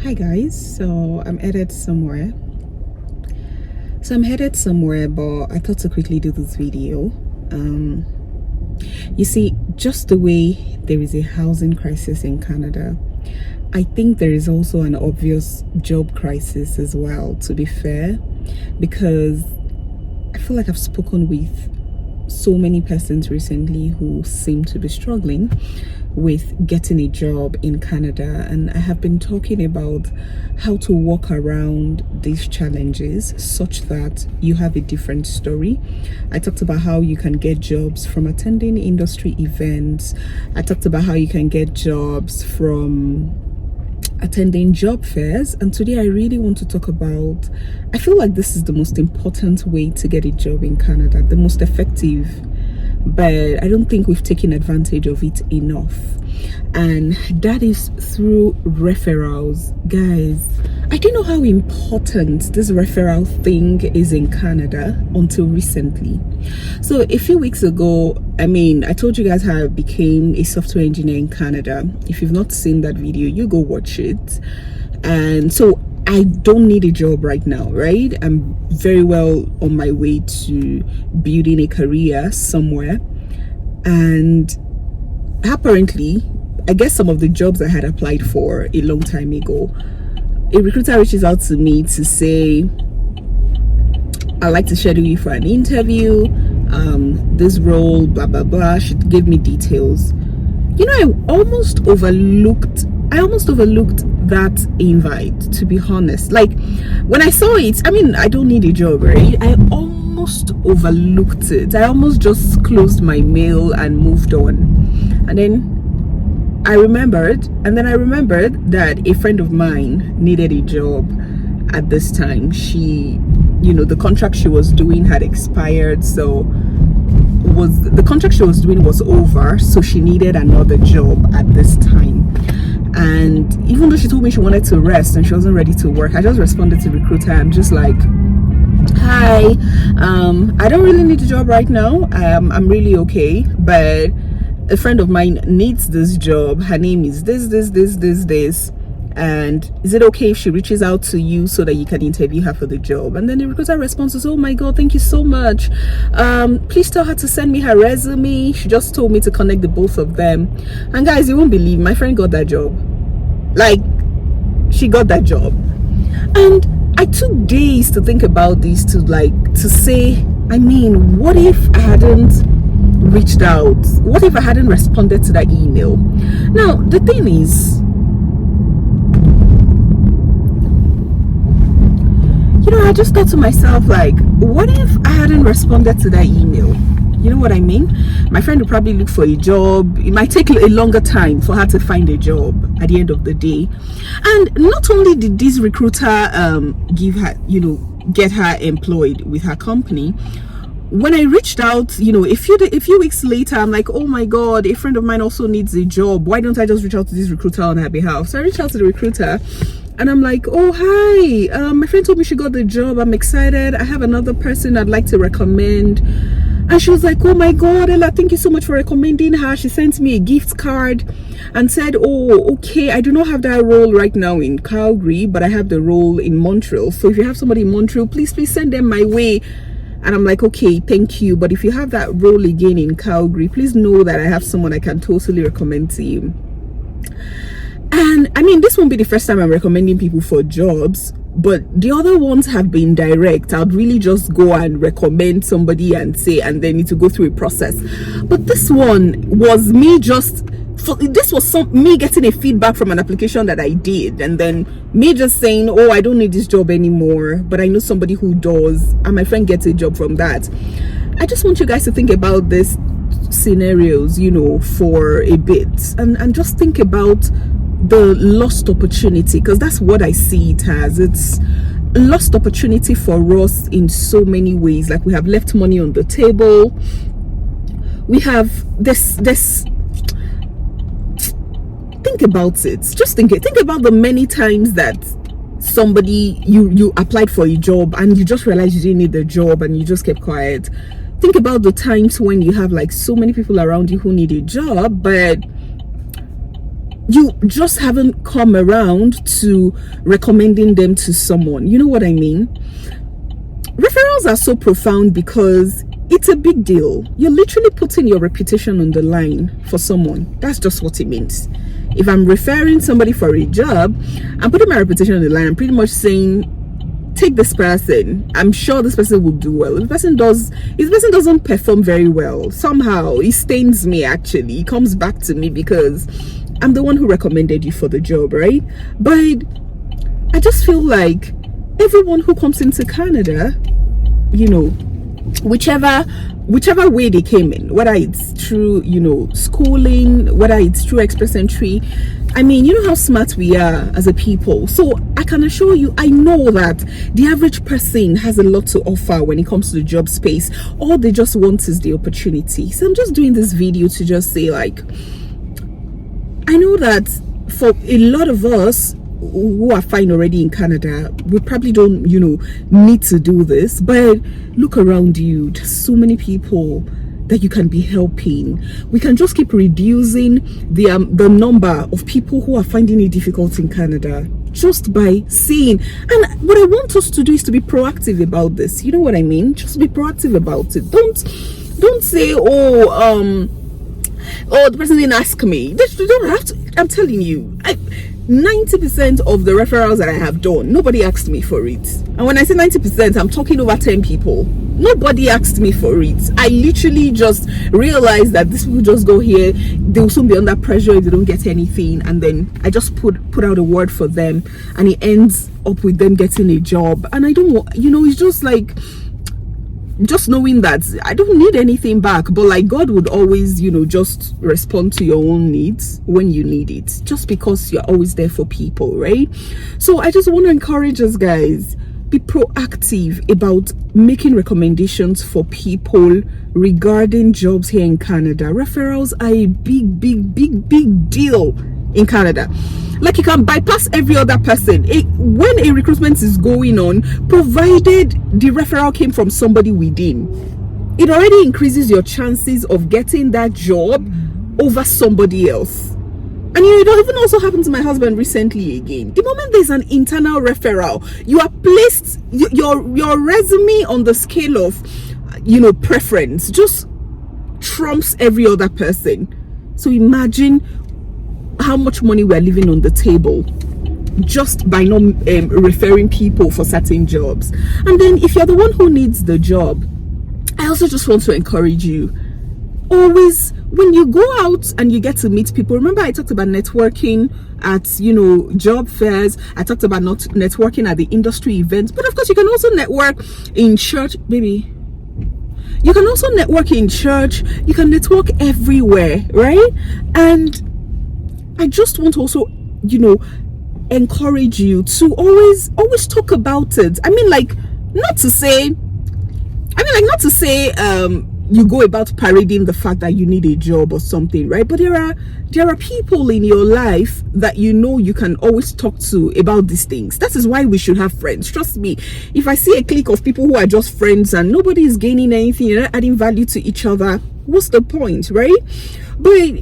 Hi guys, so I'm headed somewhere. But I thought to quickly do this video. You see, just the way there is a housing crisis in Canada, I think there is also an obvious job crisis as well, to be fair, because I feel like I've spoken with so many persons recently who seem to be struggling with getting a job in Canada, and I have been talking about how to walk around these challenges such that you have a different story. I talked about how you can get jobs from attending industry events. I talked about how you can get jobs from attending job fairs, and today I really want to talk about, I feel like this is the most important way to get a job in Canada, the most effective, but I don't think we've taken advantage of it enough, and that is through referrals. Guys, I didn't know how important this referral thing is in Canada until recently. So a few weeks ago, I told you guys how I became a software engineer in Canada. If you've not seen that video, you go watch it. And so I don't need a job right now, right? I'm very well on my way to building a career somewhere. And apparently, I guess some of the jobs I had applied for a long time ago, a recruiter reaches out to me to say, I'd like to schedule you for an interview, this role, blah blah blah. She gave me details. You know, I almost overlooked that invite, to be honest. Like, when I saw it, I don't need a job, right? I almost overlooked it. I almost just closed my mail and moved on. And then I remembered that a friend of mine needed a job at this time. She, the contract she was doing had expired, so the contract she was doing was over, so she needed another job at this time. And even though she told me she wanted to rest and she wasn't ready to work, I just responded to the recruiter. I'm just like, hi, I don't really need a job right now. I'm really okay, but a friend of mine needs this job. Her name is this, and is it okay if she reaches out to you so that you can interview her for the job? And then the recruiter responds, oh my god, thank you so much, please tell her to send me her resume. She just told me to connect the both of them. And guys, you won't believe, my friend got that job. Like, she got that job. And I took days to think about this, to say, what if I hadn't reached out? What if I hadn't responded to that email? Now the thing is, I just thought to myself, like, what if I hadn't responded to that email? You know what I mean? My friend would probably look for a job. It might take a longer time for her to find a job at the end of the day. And not only did this recruiter give her, get her employed with her company, when I reached out, a few weeks later, I'm like, oh my god, a friend of mine also needs a job. Why don't I just reach out to this recruiter on her behalf? So I reached out to the recruiter, and I'm like, oh hi, my friend told me she got the job. I'm excited. I have another person I'd like to recommend. And she was like, oh my god, Ella, thank you so much for recommending her. She sent me a gift card and said, oh, okay, I do not have that role right now in Calgary, but I have the role in Montreal. So if you have somebody in Montreal, please send them my way. And I'm like, okay, thank you, but if you have that role again in Calgary, please know that I have someone I can totally recommend to you. And this won't be the first time I'm recommending people for jobs, but the other ones have been direct. I'd really just go and recommend somebody and say, and they need to go through a process. But this one was me me getting a feedback from an application that I did, and then me just saying, oh, I don't need this job anymore, but I know somebody who does, and my friend gets a job from that. I just want you guys to think about these scenarios, for a bit, and just think about the lost opportunity, because that's what I see it as. It's lost opportunity for us in so many ways. Like, we have left money on the table. We have this think about it. Just think about the many times that somebody, you applied for a job and you just realized you didn't need the job and you just kept quiet. Think about the times when you have like so many people around you who need a job, but you just haven't come around to recommending them to someone. You know what I mean? Referrals are so profound because it's a big deal. You're literally putting your reputation on the line for someone. That's just what it means. If I'm referring somebody for a job, I'm putting my reputation on the line. I'm pretty much saying, take this person. I'm sure this person will do well. If the person doesn't perform very well, somehow it stains me. Actually, it comes back to me because I'm the one who recommended you for the job, right? But I just feel like everyone who comes into Canada, you know, whichever way they came in, whether it's through, you know, schooling, whether it's through express entry, I mean, you know how smart we are as a people. So I can assure you, I know that the average person has a lot to offer when it comes to the job space. All they just want is the opportunity. So I'm just doing this video to just say, like, I know that for a lot of us who are fine already in Canada, we probably don't, you know, need to do this. But look around you, there's so many people that you can be helping. We can just keep reducing the number of people who are finding it difficult in Canada just by saying. And what I want us to do is to be proactive about this. You know what I mean? Just be proactive about it. Don't say, oh, the person didn't ask me. You don't have to. I'm telling you, 90% of the referrals that I have done, nobody asked me for it. And when I say 90%, I'm talking over 10 people. Nobody asked me for it. I literally just realized that these people just go here, they will soon be under pressure if they don't get anything, and then I just put out a word for them, and it ends up with them getting a job. And I don't want, you know, it's just like, just knowing that I don't need anything back, but like God would always, you know, just respond to your own needs when you need it, just because you're always there for people, right? So I just want to encourage us, guys, be proactive about making recommendations for people regarding jobs here in Canada. Referrals are a big deal in Canada. Like, you can bypass every other person when a recruitment is going on, provided the referral came from somebody within. It already increases your chances of getting that job over somebody else. And you know, it even also happened to my husband recently again. The moment there's an internal referral, you are placed, your resume on the scale of, you know, preference just trumps every other person. So imagine how much money we're leaving on the table just by not referring people for certain jobs. And then if you're the one who needs the job, I also just want to encourage you, always when you go out and you get to meet people, remember I talked about networking at, you know, job fairs. I talked about not networking at the industry events, but of course you can also network in church, baby. You can also network in church. You can network everywhere, right? And I just want to also, you know, encourage you to always talk about it. I mean, like, not to say you go about parading the fact that you need a job or something, right? But there are people in your life that you know you can always talk to about these things. That is why we should have friends. Trust me, if I see a clique of people who are just friends and nobody is gaining anything, you're not adding value to each other, what's the point, right? But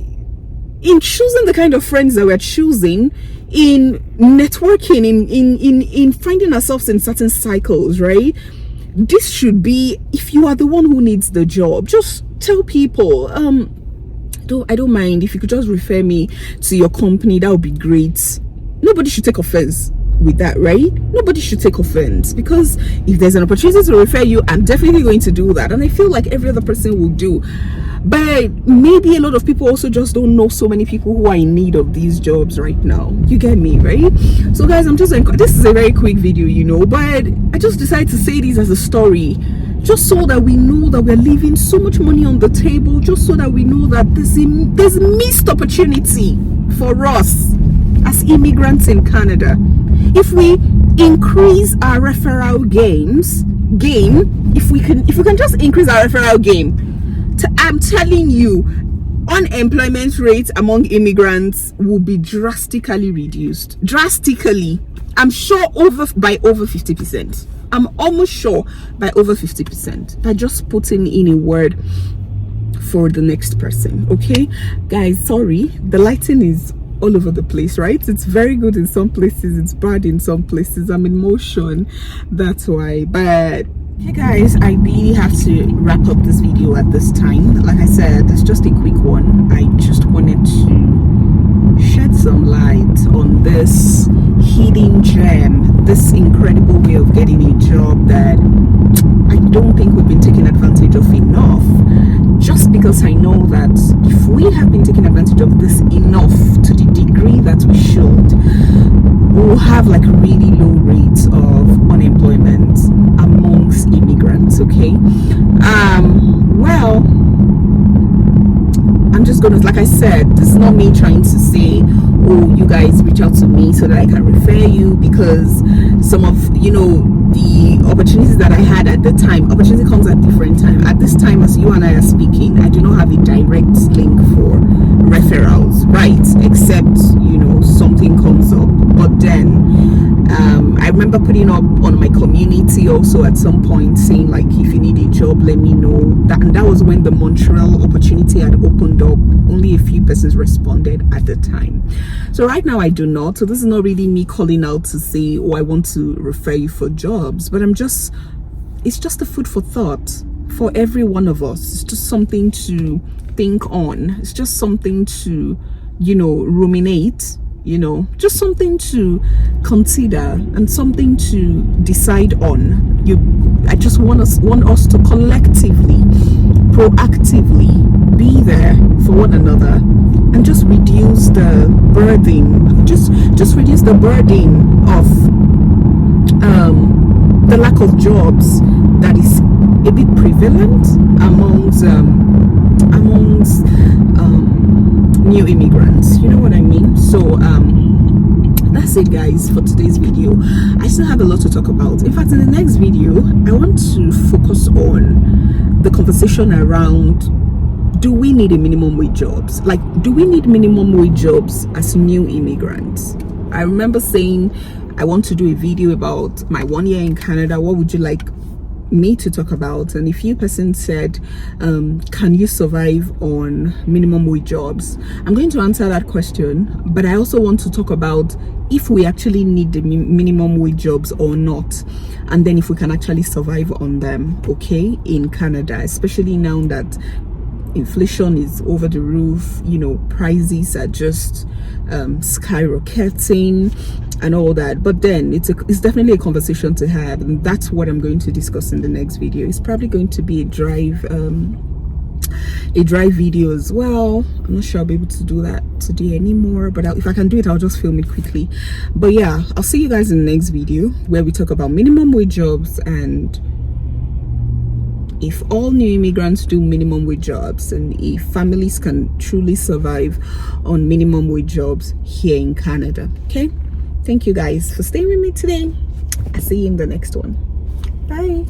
in choosing the kind of friends that we're choosing, in networking, in finding ourselves in certain cycles, right? This should be, if you are the one who needs the job, just tell people, I don't mind if you could just refer me to your company. That would be great. Nobody should take offense with that, right? Nobody should take offense, because if there's an opportunity to refer you, I'm definitely going to do that, and I feel like every other person will do. But maybe a lot of people also just don't know so many people who are in need of these jobs right now. You get me, right? So guys, this is a very quick video, you know, but I just decided to say this as a story, just so that we know that we're leaving so much money on the table, just so that we know that there's missed opportunity for us as immigrants in Canada. If we increase our referral game, if we can just increase our referral game, I'm telling you, unemployment rate among immigrants will be drastically reduced. Drastically. I'm sure by over 50%. I'm almost sure by over 50%. By just putting in a word for the next person. Okay, guys, sorry, the lighting is all over the place, right? It's very good in some places, it's bad in some places. I'm in motion, that's why. But hey guys, I really have to wrap up this video at this time. Like I said, it's just a quick one. I just wanted to shed some light on this hidden gem, this incredible way of getting a job that I don't think we've been taking advantage of enough. Just because I know that if we have been taking advantage of this enough to the degree that we should, we'll have like really low rates of unemployment amongst immigrants. Okay, well, I'm just gonna, like I said, this is not me trying to say, oh, you guys reach out to me so that I can refer you, because some of, you know, the opportunities that I had at the time, opportunity comes at different time. At this time, as you and I are speaking, I do not have a direct link for referrals, right? Except, you know, something comes up. But then I remember putting up on my community also at some point saying, like, if you need a job, let me know. And that was when the Montreal opportunity had opened up. Only a few persons responded at the time. So right now I do not. So this is not really me calling out to say, oh, I want to refer you for jobs, but it's just a food for thought for every one of us. It's just something to think on. It's just something to, you know, ruminate, you know, just something to consider and something to decide on. I just want us to collectively, proactively be there for one another and just reduce the burden, just reduce the burden of the lack of jobs that is a bit prevalent amongst new immigrants. You know what I mean? So that's it, guys, for today's video. I still have a lot to talk about. In fact, in the next video, I want to focus on the conversation around, do we need a minimum wage jobs? Like, do we need minimum wage jobs as new immigrants? I remember saying I want to do a video about my 1 year in Canada. What would you like me to talk about? And a few persons said, can you survive on minimum wage jobs? I'm going to answer that question, but I also want to talk about if we actually need the minimum wage jobs or not, and then if we can actually survive on them, okay, in Canada, especially now that inflation is over the roof, you know, prices are just skyrocketing and all that. But then it's definitely a conversation to have, and that's what I'm going to discuss in the next video. It's probably going to be a drive video as well. I'm not sure I'll be able to do that today anymore, but if I can do it, I'll just film it quickly. But yeah, I'll see you guys in the next video where we talk about minimum wage jobs and if all new immigrants do minimum wage jobs, and if families can truly survive on minimum wage jobs here in Canada. Okay, thank you guys for staying with me today. I'll see you in the next one. Bye.